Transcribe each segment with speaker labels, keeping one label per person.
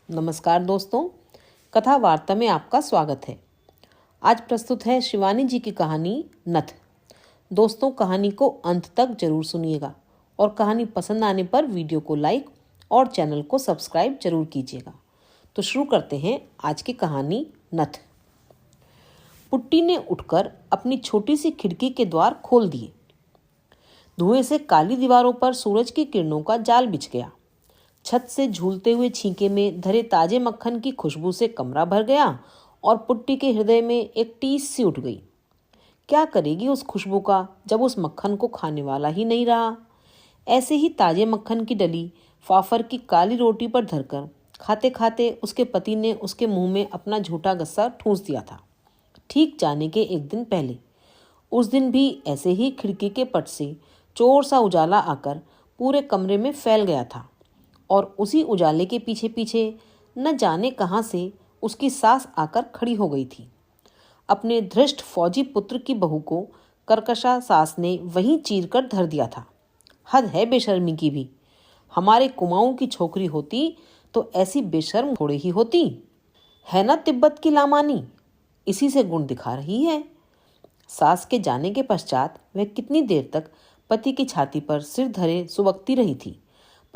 Speaker 1: नमस्कार दोस्तों, कथा वार्ता में आपका स्वागत है। आज प्रस्तुत है शिवानी जी की कहानी नथ। दोस्तों, कहानी को अंत तक जरूर सुनिएगा और कहानी पसंद आने पर वीडियो को लाइक और चैनल को सब्सक्राइब जरूर कीजिएगा। तो शुरू करते हैं आज की कहानी नथ। पुट्टी ने उठकर अपनी छोटी सी खिड़की के द्वार खोल दिए। धुएं से काली दीवारों पर सूरज की किरणों का जाल बिछ गया। छत से झूलते हुए छींके में धरे ताजे मक्खन की खुशबू से कमरा भर गया और पुट्टी के हृदय में एक टीस सी उठ गई। क्या करेगी उस खुशबू का जब उस मक्खन को खाने वाला ही नहीं रहा। ऐसे ही ताजे मक्खन की डली फाफर की काली रोटी पर धरकर खाते खाते उसके पति ने उसके मुंह में अपना झूठा गस्सा ठूंस दिया था, ठीक जाने के एक दिन पहले। उस दिन भी ऐसे ही खिड़की के पट से चोर सा उजाला आकर पूरे कमरे में फैल गया था और उसी उजाले के पीछे पीछे न जाने कहां से उसकी सास आकर खड़ी हो गई थी। अपने धृष्ट फौजी पुत्र की बहू को कर्कशा सास ने वहीं चीर कर धर दिया था। हद है बेशर्मी की भी। हमारे कुमाऊं की छोकरी होती तो ऐसी बेशर्म थोड़ी ही होती। है ना तिब्बत की लामानी, इसी से गुण दिखा रही है। सास के जाने के पश्चात वह कितनी देर तक पति की छाती पर सिर धरे सुबकती रही थी,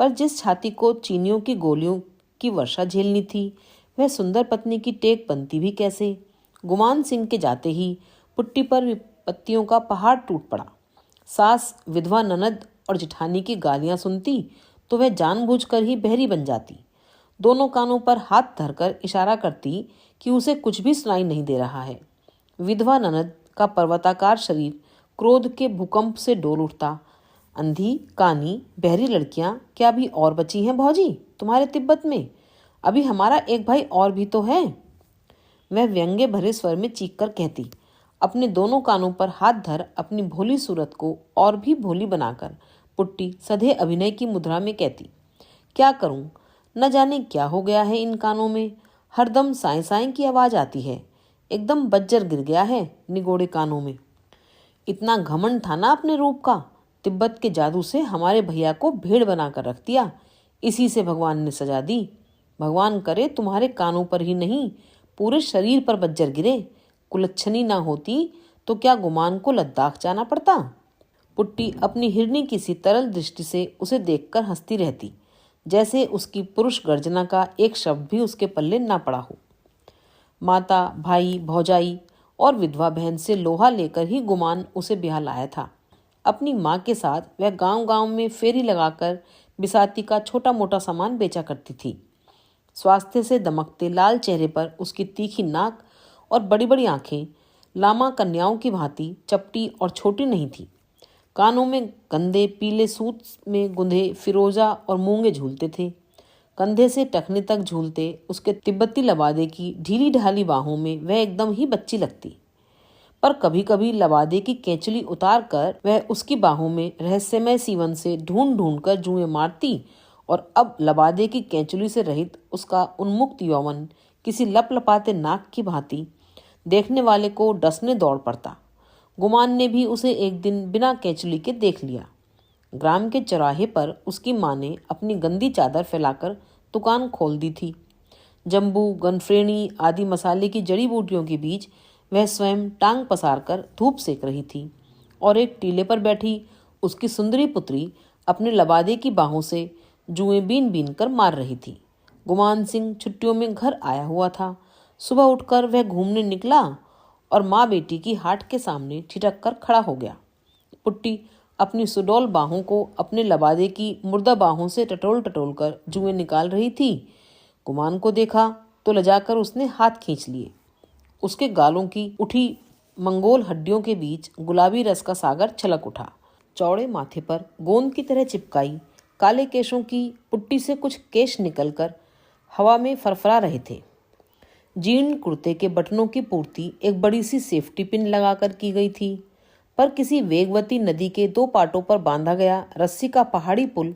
Speaker 1: पर जिस छाती को चीनियों की गोलियों की वर्षा झेलनी थी, वह सुंदर पत्नी की टेक बनती भी कैसे। गुमान सिंह के जाते ही पुट्टी पर विपत्तियों का पहाड़ टूट पड़ा। सास, विधवा ननद और जेठानी की गालियां सुनती तो वह जानबूझकर ही बहरी बन जाती। दोनों कानों पर हाथ धरकर इशारा करती कि उसे कुछ भी सुनाई नहीं दे रहा है। विधवा ननद का पर्वताकार शरीर क्रोध के भूकंप से डोल उठता। अंधी, कानी, बहरी लड़कियां क्या अभी और बची हैं भौजी तुम्हारे तिब्बत में? अभी हमारा एक भाई और भी तो है। वह व्यंग्य भरे स्वर में चीख कर कहती, अपने दोनों कानों पर हाथ धर अपनी भोली सूरत को और भी भोली बनाकर पुट्टी सधे अभिनय की मुद्रा में कहती, क्या करूं, न जाने क्या हो गया है इन कानों में। हरदम साए साए की आवाज आती है। एकदम बज्जर गिर गया है निगोड़े कानों में। इतना घमंड था ना अपने रूप का, तिब्बत के जादू से हमारे भैया को भेड़ बनाकर रख दिया। इसी से भगवान ने सजा दी। भगवान करे तुम्हारे कानों पर ही नहीं, पूरे शरीर पर बज्जर गिरे। कुलच्छनी ना होती तो क्या गुमान को लद्दाख जाना पड़ता। पुट्टी अपनी हिरनी की सी तरल दृष्टि से उसे देखकर हंसती रहती, जैसे उसकी पुरुष गर्जना का एक शब्द भी उसके पल्ले ना पड़ा हो। माता, भाई, भौजाई और विधवा बहन से लोहा लेकर ही गुमान उसे ब्याह लाया था। अपनी माँ के साथ वह गांव-गांव में फेरी लगाकर बिसाती का छोटा मोटा सामान बेचा करती थी। स्वास्थ्य से दमकते लाल चेहरे पर उसकी तीखी नाक और बड़ी बड़ी आंखें लामा कन्याओं की भांति चपटी और छोटी नहीं थी। कानों में गंदे पीले सूत में गुंधे फिरोजा और मूंगे झूलते थे। कंधे से टखने तक झूलते उसके तिब्बती लबादे की ढीली ढाली बाहों में वह एकदम ही बच्ची लगती। पर कभी कभी लबादे की केंचुली उतार कर वह उसकी बाहों में रहस्यमय सीवन से ढूंढ ढूंढ कर जुएं मारती और अब लबादे की केंचुली से रहित उसका उन्मुक्त यौवन किसी लपलपाते नाक की भांति देखने वाले को डसने दौड़ पड़ता। गुमान ने भी उसे एक दिन बिना केंचुली के देख लिया। ग्राम के चौराहे पर उसकी माँ ने अपनी गंदी चादर फैलाकर दुकान खोल दी थी। जम्बू, गनफ्रेणी आदि मसाले की जड़ी बूटियों के बीच वह स्वयं टांग पसार कर धूप सेक रही थी और एक टीले पर बैठी उसकी सुंदरी पुत्री अपने लबादे की बाहों से जुएं बीन बीन कर मार रही थी। गुमान सिंह छुट्टियों में घर आया हुआ था। सुबह उठकर वह घूमने निकला और माँ बेटी की हाट के सामने ठिठक कर खड़ा हो गया। पुट्टी अपनी सुडौल बाहों को अपने लबादे की मुर्दा बाहों से टटोल टटोल कर जुएं निकाल रही थी। गुमान को देखा तो लजाकर उसने हाथ खींच लिए। उसके गालों की उठी मंगोल हड्डियों के बीच गुलाबी रस का सागर छलक उठा। चौड़े माथे पर गोंद की तरह चिपकाई काले केशों की पुट्टी से कुछ केश निकलकर हवा में फरफरा रहे थे। जीर्ण कुर्ते के बटनों की पूर्ति एक बड़ी सी सेफ्टी पिन लगाकर की गई थी, पर किसी वेगवती नदी के दो पाटों पर बांधा गया रस्सी का पहाड़ी पुल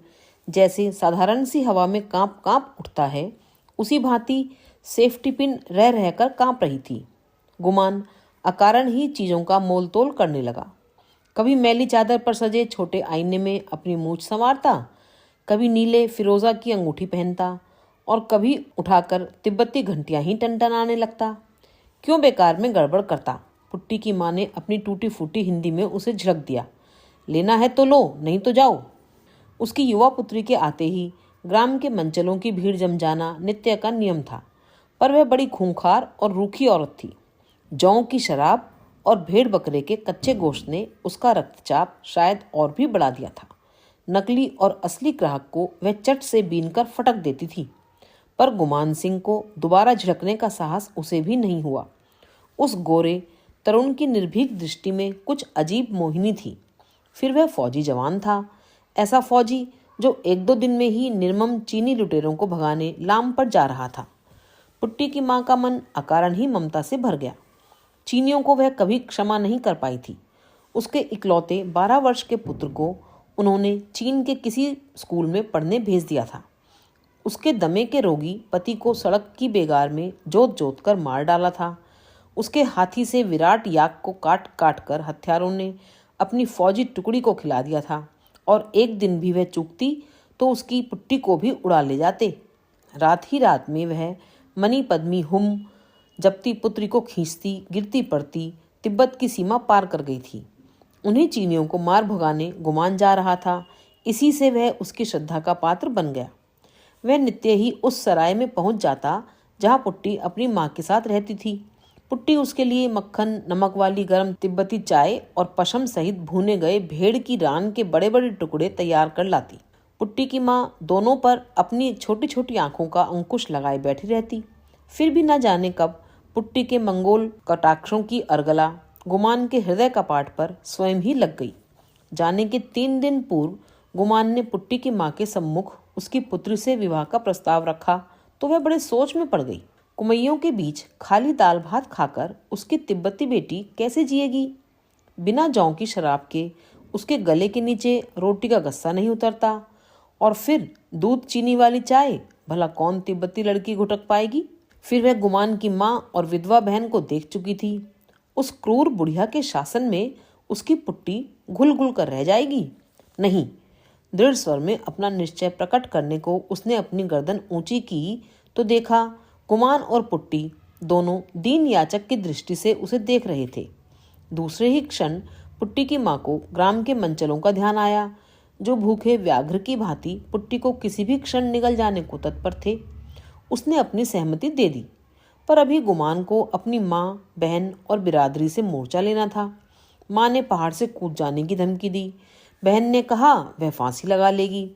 Speaker 1: जैसे साधारण सी हवा में कांप कांप उठता है, उसी भांति सेफ्टी पिन रह रहकर कांप रही थी। गुमान अकारण ही चीजों का मोल तोल करने लगा। कभी मैली चादर पर सजे छोटे आईने में अपनी मूछ संवारता, कभी नीले फिरोजा की अंगूठी पहनता और कभी उठाकर तिब्बती घंटियां ही टनटनाने लगता। क्यों बेकार में गड़बड़ करता। पुट्टी की माँ ने अपनी टूटी फूटी हिंदी में उसे झिड़क दिया। लेना है तो लो, नहीं तो जाओ। उसकी युवा पुत्री के आते ही ग्राम के मंचलों की भीड़ जम जाना नित्य का नियम था। पर वह बड़ी खूंखार और रूखी औरत थी। जौ की शराब और भेड़ बकरे के कच्चे गोश्त ने उसका रक्तचाप शायद और भी बढ़ा दिया था। नकली और असली ग्राहक को वह चट से बीनकर फटक देती थी। पर गुमान सिंह को दोबारा झिड़कने का साहस उसे भी नहीं हुआ। उस गोरे तरुण की निर्भीक दृष्टि में कुछ अजीब मोहिनी थी। फिर वह फौजी जवान था, ऐसा फौजी जो एक दो दिन में ही निर्मम चीनी लुटेरों को भगाने लाम पर जा रहा था। पुट्टी की माँ का मन अकारण ही ममता से भर गया। चीनियों को वह कभी क्षमा नहीं कर पाई थी। उसके इकलौते 12 वर्ष के पुत्र को उन्होंने चीन के किसी स्कूल में पढ़ने भेज दिया था। उसके दमे के रोगी पति को सड़क की बेगार में जोत जोत कर मार डाला था। उसके हाथी से विराट याक को काट काट कर हत्यारों ने अपनी फौजी टुकड़ी को खिला दिया था। और एक दिन भी वह चूकती तो उसकी पुट्टी को भी उड़ा ले जाते। रात ही रात में वह मनी पद्मी हुम जबती पुत्री को खींचती गिरती पड़ती तिब्बत की सीमा पार कर गई थी। उन्हीं चीनियों को मार भगाने गुमान जा रहा था। इसी से वह उसकी श्रद्धा का पात्र बन गया। वह नित्य ही उस सराय में पहुंच जाता जहां पुट्टी अपनी माँ के साथ रहती थी। पुट्टी उसके लिए मक्खन, नमक वाली गर्म तिब्बती चाय और पशम सहित भुने गए भेड़ की रान के बड़े बड़े टुकड़े तैयार कर लाती। पुट्टी की माँ दोनों पर अपनी छोटी छोटी आंखों का अंकुश लगाए बैठी रहती। फिर भी न जाने कब पुट्टी के मंगोल कटाक्षों की अर्गला गुमान के हृदय कपाट पर स्वयं ही लग गई। जाने के 3 दिन पूर्व गुमान ने पुट्टी की माँ के सम्मुख उसकी पुत्री से विवाह का प्रस्ताव रखा तो वह बड़े सोच में पड़ गई। कुमैयों के बीच खाली दाल भात खाकर उसकी तिब्बती बेटी कैसे जिएगी। बिना जौ की शराब के उसके गले के नीचे रोटी का गस्सा नहीं उतरता। और फिर दूध चीनी वाली चाय, भला कौन तिब्बती लड़की घुटक पाएगी। फिर वह गुमान की माँ और विधवा बहन को देख चुकी थी। उस क्रूर बुढ़िया के शासन में उसकी पुट्टी घुल घुल कर रह जाएगी। नहीं, दृढ़ स्वर में अपना निश्चय प्रकट करने को उसने अपनी गर्दन ऊंची की तो देखा गुमान और पुट्टी दोनों दीन याचक की दृष्टि से उसे देख रहे थे। दूसरे ही क्षण पुट्टी की माँ को ग्राम के मंचलों का ध्यान आया, जो भूखे व्याघ्र की भांति पुट्टी को किसी भी क्षण निगल जाने को तत्पर थे। उसने अपनी सहमति दे दी। पर अभी गुमान को अपनी माँ, बहन और बिरादरी से मोर्चा लेना था। माँ ने पहाड़ से कूद जाने की धमकी दी। बहन ने कहा वह फांसी लगा लेगी।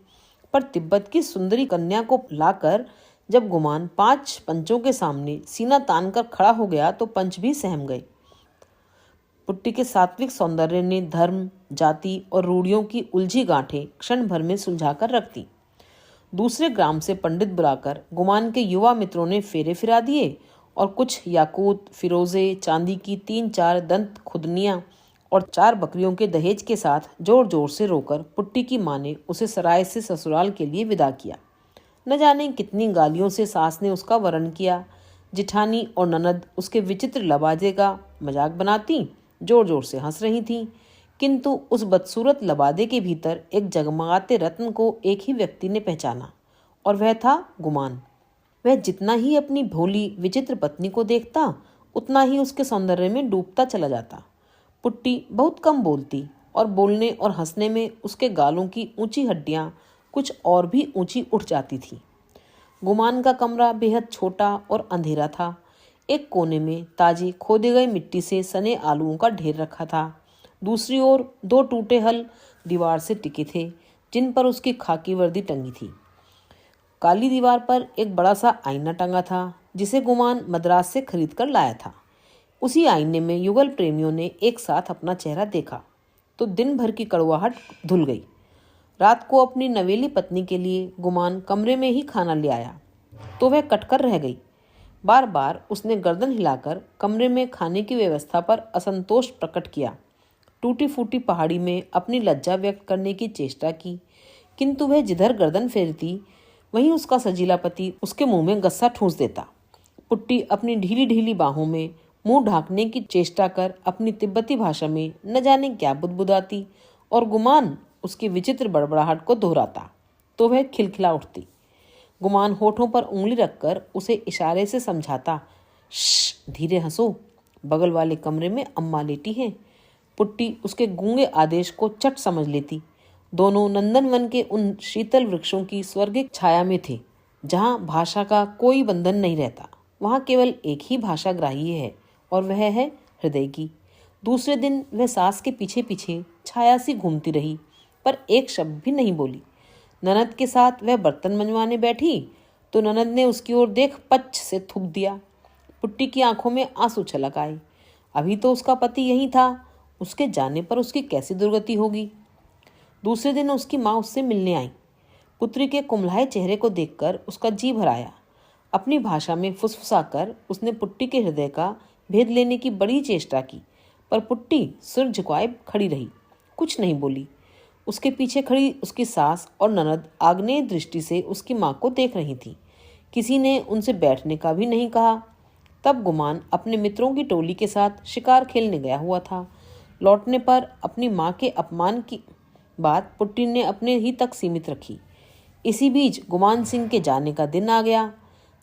Speaker 1: पर तिब्बत की सुंदरी कन्या को लाकर जब गुमान 5 पंचों के सामने सीना तान कर खड़ा हो गया तो पंच भी सहम गए। पुट्टी के सात्विक सौंदर्य ने धर्म, जाति और रूढ़ियों की उलझी गांठें क्षण भर में सुलझा कर रख दी। दूसरे ग्राम से पंडित बुलाकर गुमान के युवा मित्रों ने फेरे फिरा दिए और कुछ याकूत, फिरोजे, चांदी की 3-4 दंत खुदनियां और 4 बकरियों के दहेज के साथ जोर जोर से रोकर पुट्टी की माँ ने उसे सराय से ससुराल के लिए विदा किया। न जाने कितनी गालियों से सास ने उसका वरण किया। जिठानी और ननद उसके विचित्र लबादे का मजाक बनाती जोर जोर से हंस रही थीं। किंतु उस बदसूरत लबादे के भीतर एक जगमगाते रत्न को एक ही व्यक्ति ने पहचाना और वह था गुमान। वह जितना ही अपनी भोली विचित्र पत्नी को देखता उतना ही उसके सौंदर्य में डूबता चला जाता। पुट्टी बहुत कम बोलती और बोलने और हंसने में उसके गालों की ऊंची हड्डियां कुछ और भी ऊंची उठ जाती थी। गुमान का कमरा बेहद छोटा और अंधेरा था। एक कोने में ताजे खोदे गए मिट्टी से सने आलूओं का ढेर रखा था। दूसरी ओर 2 टूटे हल दीवार से टिके थे जिन पर उसकी खाकी वर्दी टंगी थी। काली दीवार पर एक बड़ा सा आईना टंगा था जिसे गुमान मद्रास से खरीद कर लाया था। उसी आईने में युगल प्रेमियों ने एक साथ अपना चेहरा देखा तो दिन भर की कड़वाहट धुल गई। रात को अपनी नवेली पत्नी के लिए गुमान कमरे में ही खाना ले आया तो वह कटकर रह गई। बार बार उसने गर्दन हिलाकर कमरे में खाने की व्यवस्था पर असंतोष प्रकट किया। टूटी फूटी पहाड़ी में अपनी लज्जा व्यक्त करने की चेष्टा की, किंतु वह जिधर गर्दन फेरती वहीं उसका सजीला पति उसके मुंह में गस्सा ठूंस देता। पुट्टी अपनी ढीली ढीली बाहों में मुंह ढांकने की चेष्टा कर अपनी तिब्बती भाषा में न जाने क्या बुदबुदाती और गुमान उसकी विचित्र बड़बड़ाहट को दोहराता तो वह खिलखिला उठती। गुमान होठों पर उंगली रखकर उसे इशारे से समझाता, श्श, धीरे हंसो, बगल वाले कमरे में अम्मा लेटी हैं। पुट्टी उसके गूंगे आदेश को चट समझ लेती। दोनों नंदनवन के उन शीतल वृक्षों की स्वर्गिक छाया में थे, जहाँ भाषा का कोई बंधन नहीं रहता। वहाँ केवल एक ही भाषा ग्राह्य है, और वह है हृदय की। दूसरे दिन वह सास के पीछे पीछे छाया सी घूमती रही, पर एक शब्द भी नहीं बोली। ननद के साथ वह बर्तन मंजवाने बैठी तो ननद ने उसकी ओर देख पच से थूक दिया। पुट्टी की आंखों में आंसू छलक आए। अभी तो उसका पति यही था, उसके जाने पर उसकी कैसी दुर्गति होगी। दूसरे दिन उसकी माँ उससे मिलने आई। पुत्री के कुम्हलाए चेहरे को देखकर उसका जी भर आया। अपनी भाषा में फुसफुसाकर उसने पुट्टी के हृदय का भेद लेने की बड़ी चेष्टा की, पर पुट्टी सिर झुकाए खड़ी रही, कुछ नहीं बोली। उसके पीछे खड़ी उसकी सास और ननद आग्नेय दृष्टि से उसकी माँ को देख रही थी। किसी ने उनसे बैठने का भी नहीं कहा। तब गुमान अपने मित्रों की टोली के साथ शिकार खेलने गया हुआ था। लौटने पर अपनी माँ के अपमान की बात पुट्टी ने अपने ही तक सीमित रखी। इसी बीच गुमान सिंह के जाने का दिन आ गया।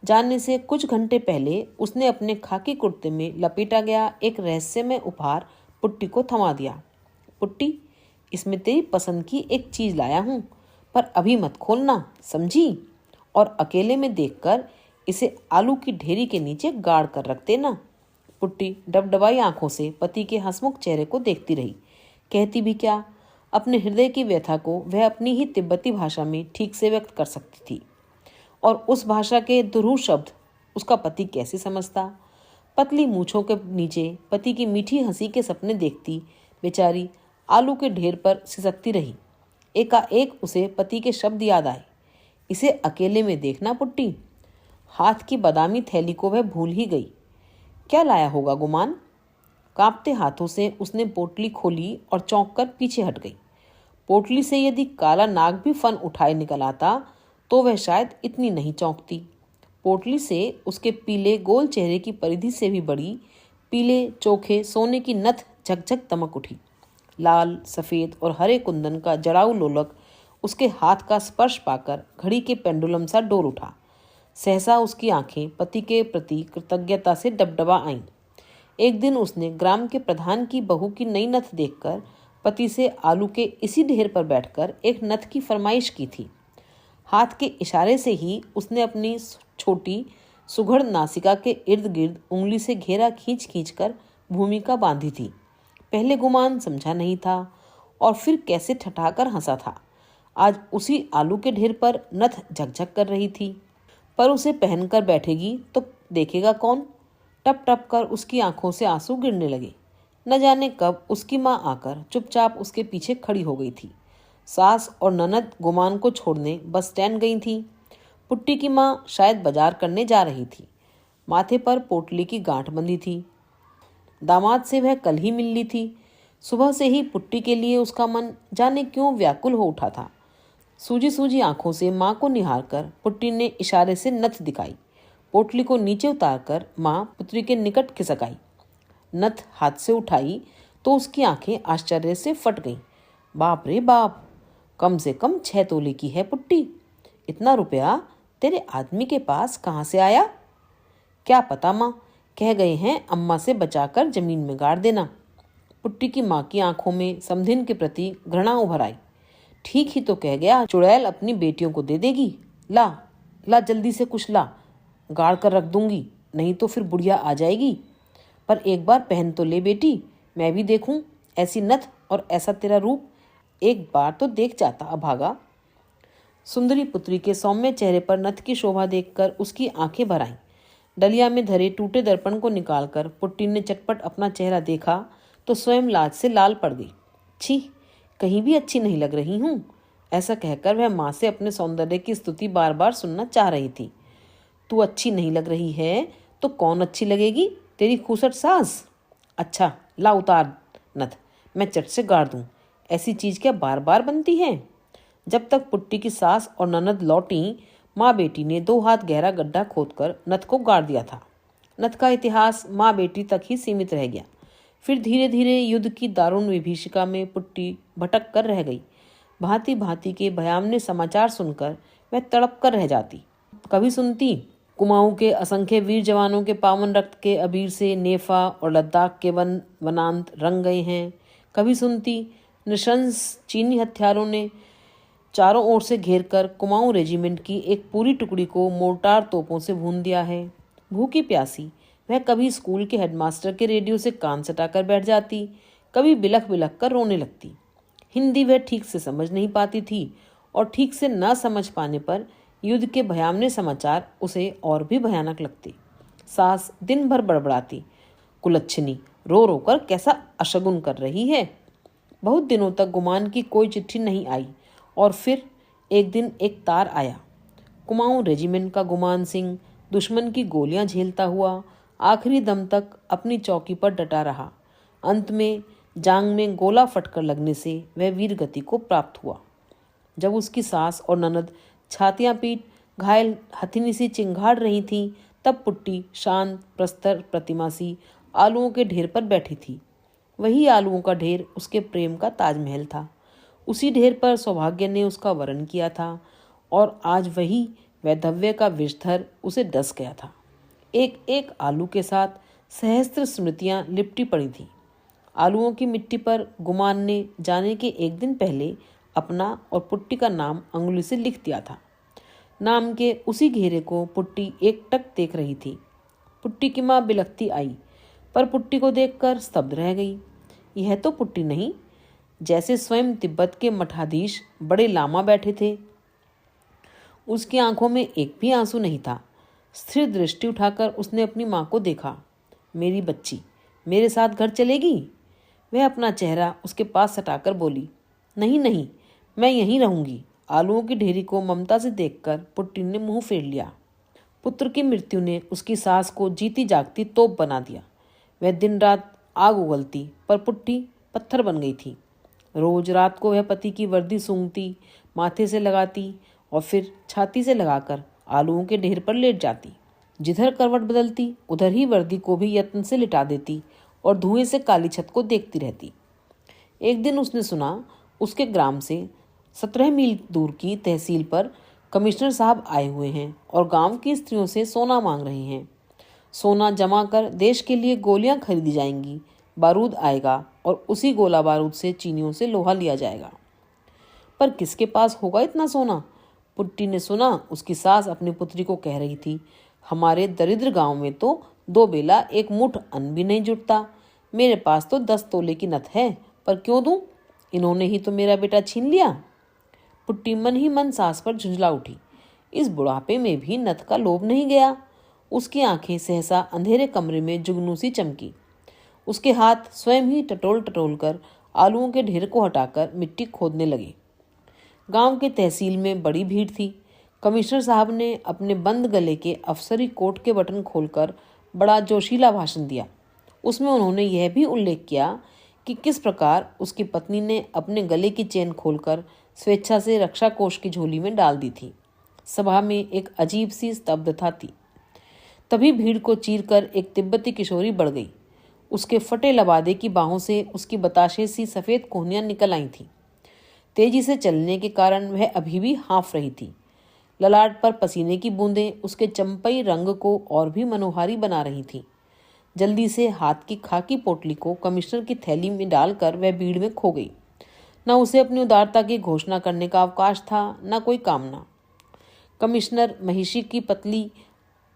Speaker 1: जाने से कुछ घंटे पहले उसने अपने खाकी कुर्ते में लपेटा गया एक रहस्यमय उपहार पुट्टी को थमा दिया। पुट्टी, इसमें तेरी पसंद की एक चीज लाया हूँ, पर अभी मत खोलना, समझी? और अकेले में देखकर इसे आलू की ढेरी के नीचे गाड़ कर रख देना। पुट्टी डबडबाई आंखों से पति के हंसमुख चेहरे को देखती रही। कहती भी क्या, अपने हृदय की व्यथा को वह अपनी ही तिब्बती भाषा में ठीक से व्यक्त कर सकती थी, और उस भाषा के दुरूह शब्द उसका पति कैसे समझता। पतली मूछों के नीचे पति की मीठी हंसी के सपने देखती बेचारी आलू के ढेर पर सिसकती रही। एकाएक उसे पति के शब्द याद आए, इसे अकेले में देखना पुट्टी। हाथ की बादामी थैली को वह भूल ही गई। क्या लाया होगा गुमान? कांपते हाथों से उसने पोटली खोली और चौंक कर पीछे हट गई। पोटली से यदि काला नाग भी फन उठाए निकल आता तो वह शायद इतनी नहीं चौंकती। पोटली से उसके पीले गोल चेहरे की परिधि से भी बड़ी पीले चोखे सोने की नथ झकझक दमक उठी। लाल, सफ़ेद और हरे कुंदन का जड़ाऊ लोलक उसके हाथ का स्पर्श पाकर घड़ी के पेंडुलम सा डोल उठा। सहसा उसकी आंखें पति के प्रति कृतज्ञता से डबडबा आईं। एक दिन उसने ग्राम के प्रधान की बहू की नई नथ देखकर पति से आलू के इसी ढेर पर बैठकर एक नथ की फरमाइश की थी। हाथ के इशारे से ही उसने अपनी छोटी सुघड़ नासिका के इर्द गिर्द उंगली से घेरा खींच खींच कर भूमिका बांधी थी। पहले गुमान समझा नहीं था और फिर कैसे ठठाकर हंसा था। आज उसी आलू के ढेर पर नथ झकझक कर रही थी, पर उसे पहनकर बैठेगी तो देखेगा कौन? टप टप कर उसकी आंखों से आंसू गिरने लगे। न जाने कब उसकी माँ आकर चुपचाप उसके पीछे खड़ी हो गई थी। सास और ननद गुमान को छोड़ने बस स्टैंड गई थी। पुट्टी की माँ शायद बाजार करने जा रही थी। माथे पर पोटली की गांठ बंधी थी। दामाद से वह कल ही मिल ली थी। सुबह से ही पुट्टी के लिए उसका मन जाने क्यों व्याकुल हो उठा था। सूजी सूजी आंखों से माँ को निहारकर पुट्टी ने इशारे से नथ दिखाई। पोटली को नीचे उतारकर माँ पुत्री के निकट खिसक आई। नथ हाथ से उठाई तो उसकी आंखें आश्चर्य से फट गईं। बाप रे बाप, कम से कम 6 तोले की है पुट्टी। इतना रुपया तेरे आदमी के पास कहाँ से आया? क्या पता माँ, कह गए हैं अम्मा से बचाकर जमीन में गाड़ देना। पुट्टी की माँ की आंखों में समधिन के प्रति घृणा उभर आई। ठीक ही तो कह गया, चुड़ैल अपनी बेटियों को दे देगी। ला ला जल्दी से कुछ ला, गाड़ कर रख दूंगी, नहीं तो फिर बुढ़िया आ जाएगी। पर एक बार पहन तो ले बेटी, मैं भी देखूं ऐसी नथ और ऐसा तेरा रूप। एक बार तो देख जाता अभागा। सुंदरी पुत्री के सौम्य चेहरे पर नथ की शोभा देखकर उसकी आंखें भर आईं। डलिया में धरे टूटे दर्पण को निकालकर पुट्टी ने चटपट अपना चेहरा देखा तो स्वयं लाज से लाल पड़ गई। छी, कहीं भी अच्छी नहीं लग रही हूँ, ऐसा कहकर वह माँ से अपने सौंदर्य की स्तुति बार बार सुनना चाह रही थी। तू अच्छी नहीं लग रही है तो कौन अच्छी लगेगी? तेरी खूसट सास। अच्छा ला उतार नथ, मैं चट से गाड़ दूँ। ऐसी चीज़ क्या बार बार बनती है? जब तक पुट्टी की सास और ननद लौटी, माँ बेटी ने 2 हाथ गहरा गड्ढा खोदकर नथ को गाड़ दिया था। नथ का इतिहास माँ बेटी तक ही सीमित रह गया। फिर धीरे धीरे युद्ध की दारुण विभीषिका में पुट्टी भटक कर रह गई। भांति भांति के भयावने समाचार सुनकर वह तड़प कर रह जाती। कभी सुनती कुमाऊं के असंख्य वीर जवानों के पावन रक्त के अबीर से नेफा और लद्दाख के वन वनांत रंग गए हैं। कभी सुनती नृशंस चीनी हथियारों ने चारों ओर से घेरकर कुमाऊं रेजिमेंट की एक पूरी टुकड़ी को मोर्टार तोपों से भून दिया है। भूखी प्यासी वह कभी स्कूल के हेडमास्टर के रेडियो से कान सटाकर बैठ जाती, कभी बिलख बिलख कर रोने लगती। हिंदी वह ठीक से समझ नहीं पाती थी और ठीक से न समझ पाने पर युद्ध के भयावने समाचार उसे और भी भयानक लगते। सास दिन भर बड़बड़ाती, कुलच्छनी रो रो कर कैसा अशगुन कर रही है। बहुत दिनों तक गुमान की कोई चिट्ठी नहीं आई और फिर एक दिन एक तार आया। कुमाऊं रेजिमेंट का गुमान सिंह दुश्मन की गोलियां झेलता हुआ आखिरी दम तक अपनी चौकी पर डटा रहा। अंत में जांग में गोला फटकर लगने से वह वीर गति को प्राप्त हुआ। जब उसकी सास और ननद छातियां पीट घायल हथिनी सी चिंगाड़ रही थीं, तब पुट्टी शांत प्रस्तर प्रतिमा सी आलुओं के ढेर पर बैठी थी। वही आलुओं का ढेर उसके प्रेम का ताजमहल था। उसी ढेर पर सौभाग्य ने उसका वरण किया था और आज वही वैधव्य का विषधर उसे डस गया था। एक एक आलू के साथ सहस्त्र स्मृतियां लिपटी पड़ी थीं। आलुओं की मिट्टी पर गुमान ने जाने के एक दिन पहले अपना और पुट्टी का नाम अंगुली से लिख दिया था। नाम के उसी घेरे को पुट्टी एकटक देख रही थी। पुट्टी की माँ बिलखती आई, पर पुट्टी को देखकर स्तब्ध रह गई। यह तो पुट्टी नहीं, जैसे स्वयं तिब्बत के मठाधीश बड़े लामा बैठे थे। उसकी आंखों में एक भी आंसू नहीं था। स्थिर दृष्टि उठाकर उसने अपनी माँ को देखा। मेरी बच्ची, मेरे साथ घर चलेगी? वह अपना चेहरा उसके पास सटाकर बोली, नहीं नहीं, मैं यहीं रहूंगी। आलुओं की ढेरी को ममता से देखकर पुट्टी ने मुंह फेर लिया। पुत्र की मृत्यु ने उसकी सास को जीती जागती तोप बना दिया। वह दिन रात आग उगलती, पर पुट्टी पत्थर बन गई थी। रोज रात को वह पति की वर्दी सूंघती, माथे से लगाती और फिर छाती से लगाकर आलुओं के ढेर पर लेट जाती। जिधर करवट बदलती उधर ही वर्दी को भी यत्न से लिटा देती और धुएं से काली छत को देखती रहती। एक दिन उसने सुना उसके ग्राम से 17 मील दूर की तहसील पर कमिश्नर साहब आए हुए हैं और गांव की स्त्रियों से सोना मांग रहे हैं। सोना जमा कर देश के लिए गोलियां खरीदी जाएंगी, बारूद आएगा और उसी गोला बारूद से चीनियों से लोहा लिया जाएगा। पर किसके पास होगा इतना सोना? पुट्टी ने सुना उसकी सास अपनी पुत्री को कह रही थी, हमारे दरिद्र गांव में तो 2 बेला एक मुठ अन्न भी नहीं जुटता। मेरे पास तो 10 तोले की नथ है, पर क्यों दूं? इन्होंने ही तो मेरा बेटा छीन लिया। पुट्टी मन ही मन सास पर झुंझला उठी। इस बुढ़ापे में भी नथ का लोभ नहीं गया। उसकी आंखें सहसा अंधेरे कमरे में जुगनू सी चमकी। उसके हाथ स्वयं ही टटोल टटोल कर आलुओं के ढेर को हटाकर मिट्टी खोदने लगे। गांव के तहसील में बड़ी भीड़ थी। कमिश्नर साहब ने अपने बंद गले के अफसरी कोट के बटन खोलकर बड़ा जोशीला भाषण दिया। उसमें उन्होंने यह भी उल्लेख किया कि किस प्रकार उसकी पत्नी ने अपने गले की चेन खोलकर स्वेच्छा से रक्षा कोष की झोली में डाल दी थी। सभा में एक अजीब सी स्तब्धता थी। तभी भीड़ को चीरकर एक तिब्बती किशोरी बढ़ गई। उसके फटे लबादे की बाहों से उसकी बताशे सी सफ़ेद कोहनियाँ निकल आई थीं। तेजी से चलने के कारण वह अभी भी हाँफ रही थी। ललाट पर पसीने की बूंदें उसके चंपई रंग को और भी मनोहारी बना रही थीं। जल्दी से हाथ की खाकी पोटली को कमिश्नर की थैली में डालकर वह भीड़ में खो गई। न उसे अपनी उदारता की घोषणा करने का अवकाश था, न कोई कामना। कमिश्नर महिषी की पतली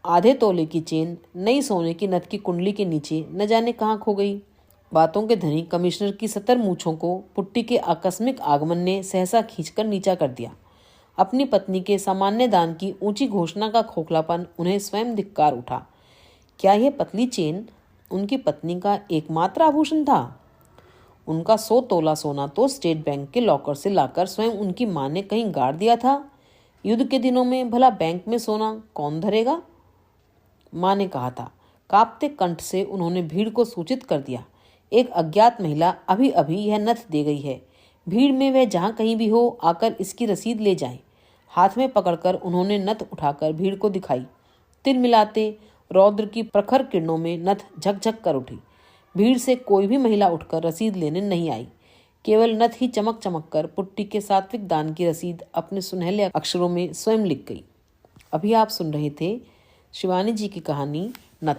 Speaker 1: आधे तोले की चेन नई सोने की नथ की कुंडली के नीचे न जाने कहाँ खो गई। बातों के धनी कमिश्नर की 70 मूछों को पुट्टी के आकस्मिक आगमन ने सहसा खींचकर नीचा कर दिया। अपनी पत्नी के सामान्य दान की ऊंची घोषणा का खोखलापन उन्हें स्वयं धिक्कार उठा। क्या यह पतली चेन उनकी पत्नी का एकमात्र आभूषण था? उनका 100 तोला सोना तो स्टेट बैंक के लॉकर से लाकर स्वयं उनकी माँ ने कहीं गाड़ दिया था। युद्ध के दिनों में भला बैंक में सोना कौन धरेगा? माँ ने कहा था। कांपते कंठ से उन्होंने भीड़ को सूचित कर दिया, एक अज्ञात महिला अभी अभी यह नथ दे गई है। भीड़ में वह जहाँ कहीं भी हो आकर इसकी रसीद ले जाएं। हाथ में पकड़कर उन्होंने नथ उठाकर भीड़ को दिखाई। तिल मिलाते रौद्र की प्रखर किरणों में नथ झकझक कर उठी। भीड़ से कोई भी महिला उठकर रसीद लेने नहीं आई। केवल नथ ही चमक चमक कर पुट्टी के सात्विक दान की रसीद अपने सुनहले अक्षरों में स्वयं लिख गई। अभी आप सुन रहे थे शिवानी जी की कहानी नथ।